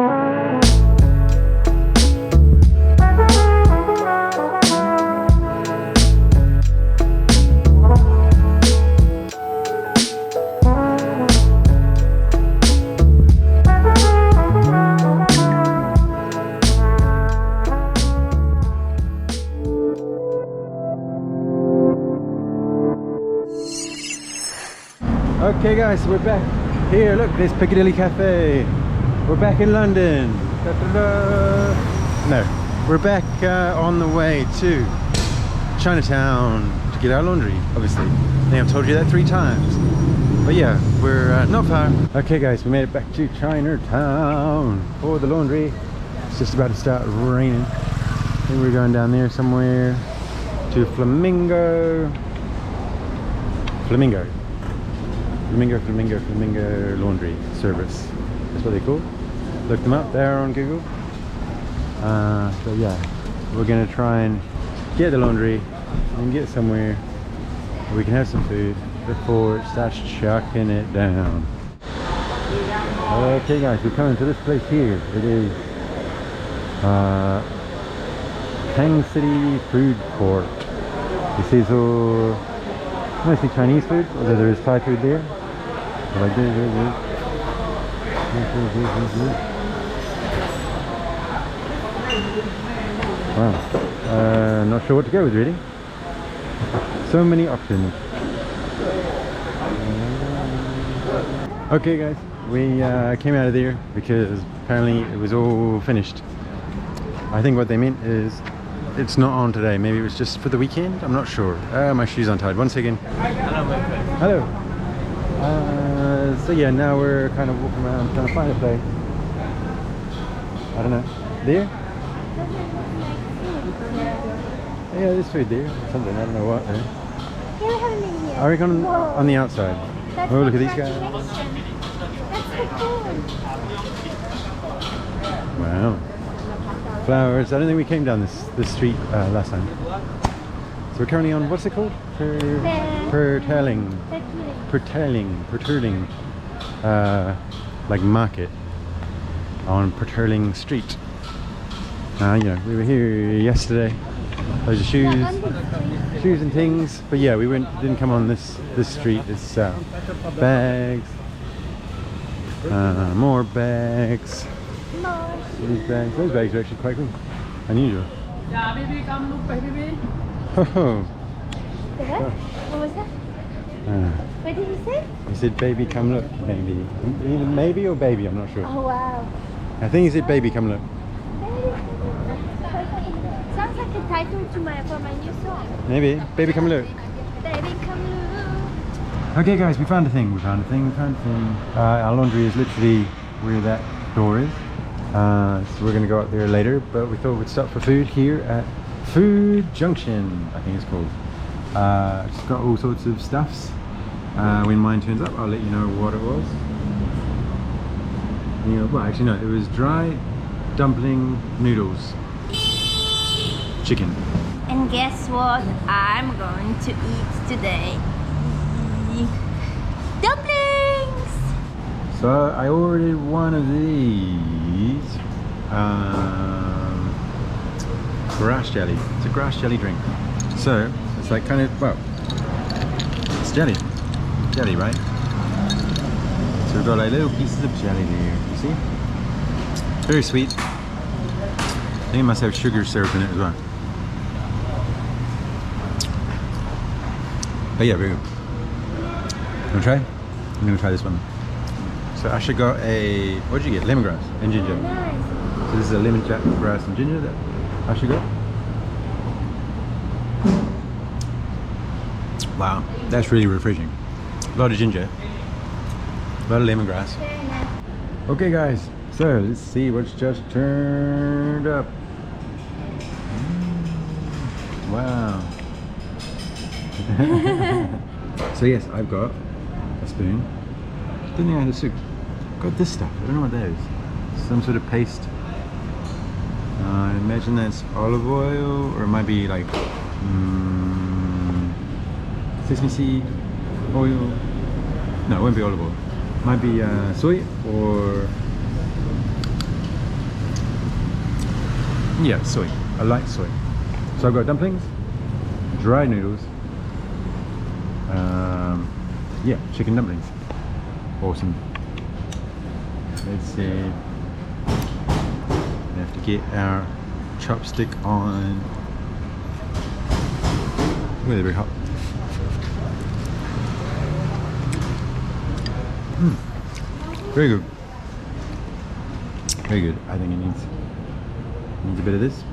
Okay guys, we're back here. Look, there's Piccadilly Cafe. We're back in London. Da, da, da. No, we're back on the way to Chinatown to get our laundry, obviously. I think I've told you that 3 times. But yeah, we're not far. Okay guys, we made it back to Chinatown for the laundry. It's just about to start raining. I think we're going down there somewhere to Flamingo Laundry Service. That's what they call. Look them up there on Google. So yeah, we're gonna try and get the laundry and get somewhere where we can have some food before it starts chucking it down. Okay guys, we're coming to this place here. It is Tang City Food Court. This is mostly Chinese food, although there is Thai food there. Like this. Wow. Not sure what to go with really. So many options. Okay guys, we came out of there because apparently it was all finished. I think what they meant is it's not on today. Maybe it was just for the weekend. I'm not sure. My shoes untied. 1 second. Hello. So yeah, now we're kind of walking around trying to find a place. I don't know. There? Yeah, there's food there. Something. I don't know what. I reckon on the outside. Oh, look at these guys. Wow. Flowers. I don't think we came down this street last time. So we're currently on, what's it called? Petaling. Like market on Petaling Street. Yeah, we were here yesterday. Those are shoes and things. But yeah, we didn't come on this street. It's bags, more bags. These bags. Those bags are actually quite cool. Unusual. Yeah, baby, come look, baby. Oh. What was that? What did he say? He said, "Baby, come look." Maybe, maybe or baby. I'm not sure. Oh wow. I think he said, "Baby, come look." Sounds like a title for my new song. Maybe, "Baby, come look." Baby, come look. Okay, guys, we found a thing. Our laundry is literally where that door is. So we're gonna go up there later, but we thought we'd stop for food here at Food Junction, I think it's called. It's got all sorts of stuffs. When mine turns up, I'll let you know what it was. Well, actually no, it was dry dumpling noodles, chicken. And guess what I'm going to eat today? Dumplings! So I ordered one of these. Grass jelly. It's a grass jelly drink. So it's like kind of, well, it's jelly, right? So we've got like little pieces of jelly there. You see? Very sweet. I think it must have sugar syrup in it as well. But yeah, very good. Wanna try? I'm gonna try this one. So Asha got a, what did you get? Lemongrass and ginger. So this is a lemongrass and ginger that Asha got. Wow, that's really refreshing. A lot of ginger, a lot of lemongrass. Okay guys, so let's see what's just turned up. Wow. So yes, I've got a spoon. Didn't think I had a soup. Got this stuff, I don't know what that is. Some sort of paste. I imagine that's olive oil, or it might be like sesame seed oil. No, it won't be olive oil. Might be soy or Yeah, soy. I like soy. So I've got dumplings, dry noodles, yeah, chicken dumplings. Awesome. Let's see. We have to get our chopstick on. Ooh, they're very hot. Very good. Very good. I think it needs a bit of this.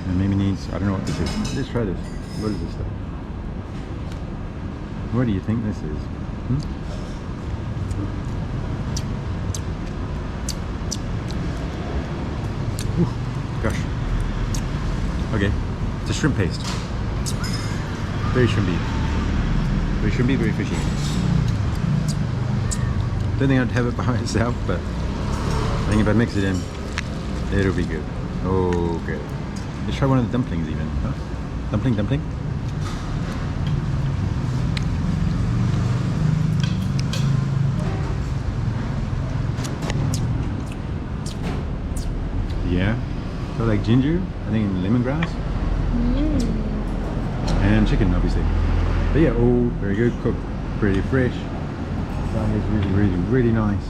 And maybe needs, I don't know what this is. Let's try this. What is this stuff? What do you think this is? Ooh, gosh. Okay. It's a shrimp paste. Very shrimpy. Very shrimpy, very fishy. Don't think I'd have it by itself, but I think if I mix it in, it'll be good. Okay. Let's try one of the dumplings even. Huh? Dumpling. Yeah. So like ginger, I think lemongrass. And chicken, obviously. But yeah, all very good, cooked, pretty fresh. That is really nice.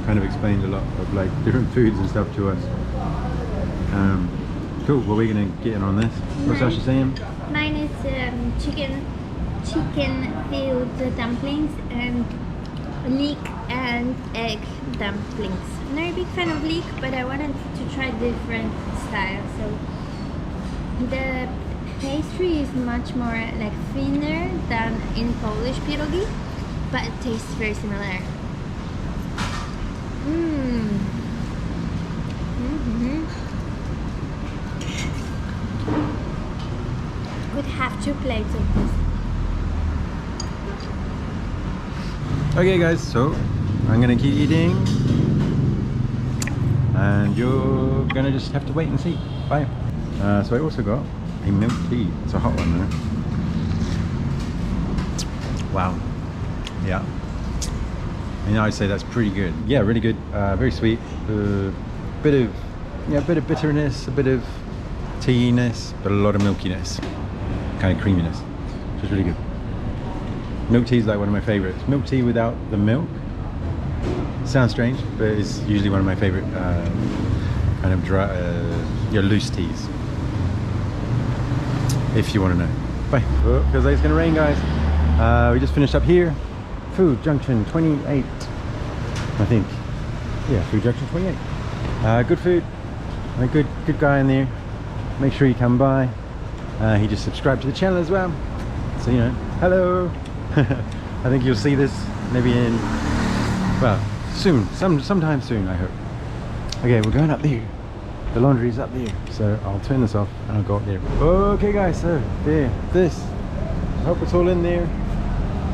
Kind of explains a lot of like different foods and stuff to us. Cool. Well, we're gonna get in on this. What's Asha saying? Mine is chicken filled dumplings and leek and egg dumplings. I'm not a big fan of leek, but I wanted to try different styles. So the pastry is much more like thinner than in Polish pierogi, but it tastes very similar. Could have 2 plates of this. Okay guys, so I'm gonna keep eating and you're gonna just have to wait and see. Bye. So I also got a milk tea. It's a hot one there. Wow. Yeah. And I'd say that's pretty good. Yeah, really good. Very sweet. Bit of bitterness, a bit of teaness, but a lot of milkiness, kind of creaminess. Which is really good. Milk tea is like one of my favorites. Milk tea without the milk sounds strange, but it's usually one of my favorite kind of dry, loose teas. If you want to know. Bye. Oh, feels like it's gonna rain, guys. We just finished up here. Food Junction 28, I think. Yeah, Food Junction 28. Good food. A good guy in there. Make sure you come by. He just subscribed to the channel as well. So you know, hello. I think you'll see this maybe in, well, soon, sometime soon, I hope. Okay, we're going up there. The laundry is up there, so I'll turn this off and I'll go up there. Okay guys, so there, this, I hope it's all in there.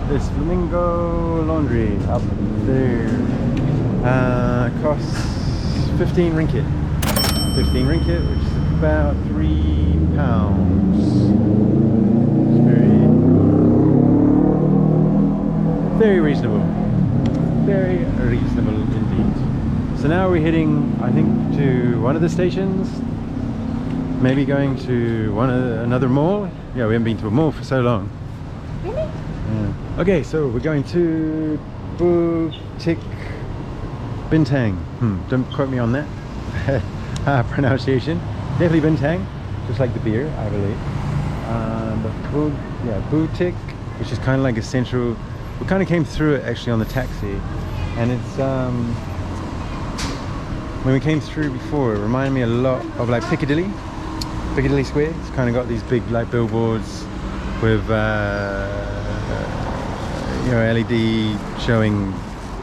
This flamingo laundry up there costs 15 ringgit. 15 ringgit, which is about £3. Very reasonable. Very reasonable indeed. So now we're heading, I think, to one of the stations. Maybe going to another mall. Yeah, we haven't been to a mall for so long. Really? Yeah. Okay, so we're going to Bukit Bintang. Don't quote me on that pronunciation. Definitely Bintang, just like the beer, I believe. Bukit, which is kind of like a central. We kind of came through it actually on the taxi, and it's when we came through before, it reminded me a lot of like Piccadilly Square. It's kind of got these big like billboards with LED showing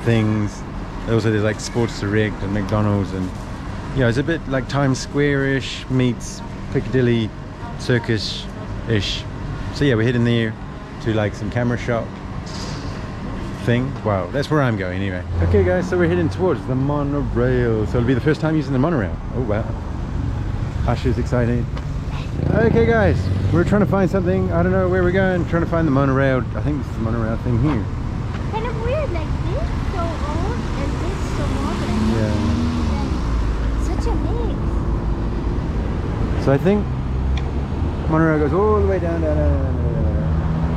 things. Also there's like Sports Direct and McDonald's, and it's a bit like Times Square-ish meets Piccadilly Circus-ish. So yeah, we're heading there to like some camera shop thing. Wow, that's where I'm going anyway. Okay guys, so we're heading towards the monorail. So it'll be the first time using the monorail. Oh wow. Asha's excited. Okay guys, we're trying to find something. I don't know where we're going. Trying to find the monorail. I think this is the monorail thing here. Kind of weird, like this so old and this so modern. Yeah. So I think monorail goes all the way down there.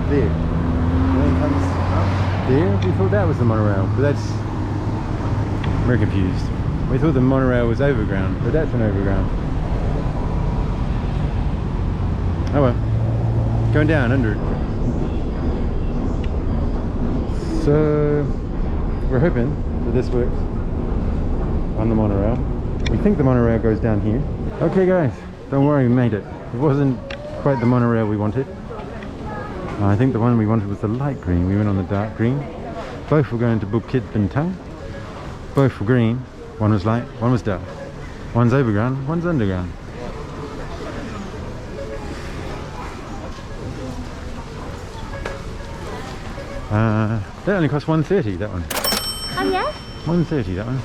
And then comes up there. We thought that was the monorail, but that's... We're confused. We thought the monorail was overground, but that's an overground. Oh well. Going down under it. So we're hoping that this works on the monorail. We think the monorail goes down here. Okay guys, don't worry, we made it. It wasn't quite the monorail we wanted. I think the one we wanted was the light green. We went on the dark green. Both were going to Bukit, Bintang. Both were green. One was light, one was dark. One's overground, one's underground. That only cost $1.30, that one. Oh yeah? $1.30, that one.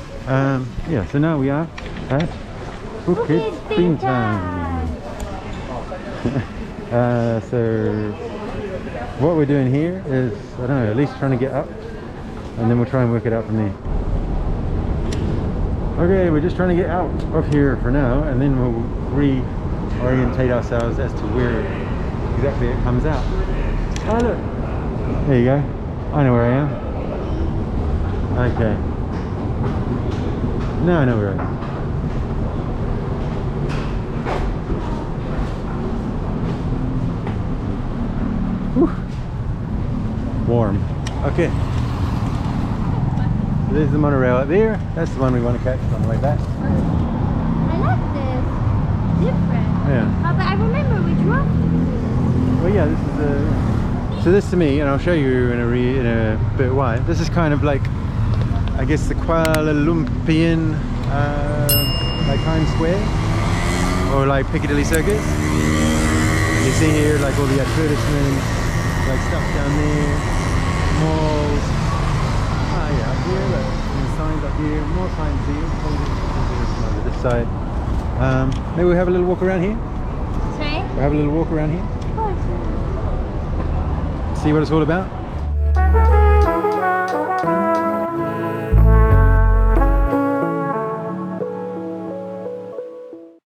Yeah, so now we are at Bukit Bintang. So what we're doing here is, I don't know, at least trying to get up, and then we'll try and work it out from there. Okay, we're just trying to get out of here for now, and then we'll reorientate ourselves as to where exactly it comes out. Oh look, there you go. I know where I am. Okay. Now I know where I am. Whew. Warm. Okay. So there's the monorail up there. That's the one we want to catch on the way back. I like this. Different. Yeah. Oh, but I remember which one. Well, yeah, this is so this to me, and I'll show you in a bit why. This is kind of like, I guess, the Kuala Lumpian, like Times Square, or like Piccadilly Circus. You see here, like all the advertisements, like stuff down there, malls. Ah, yeah, up here, look, and signs up here, more signs here. Over this side. Maybe we'll have a little walk around here. Sorry? We'll have a little walk around here. Of course. See what it's all about.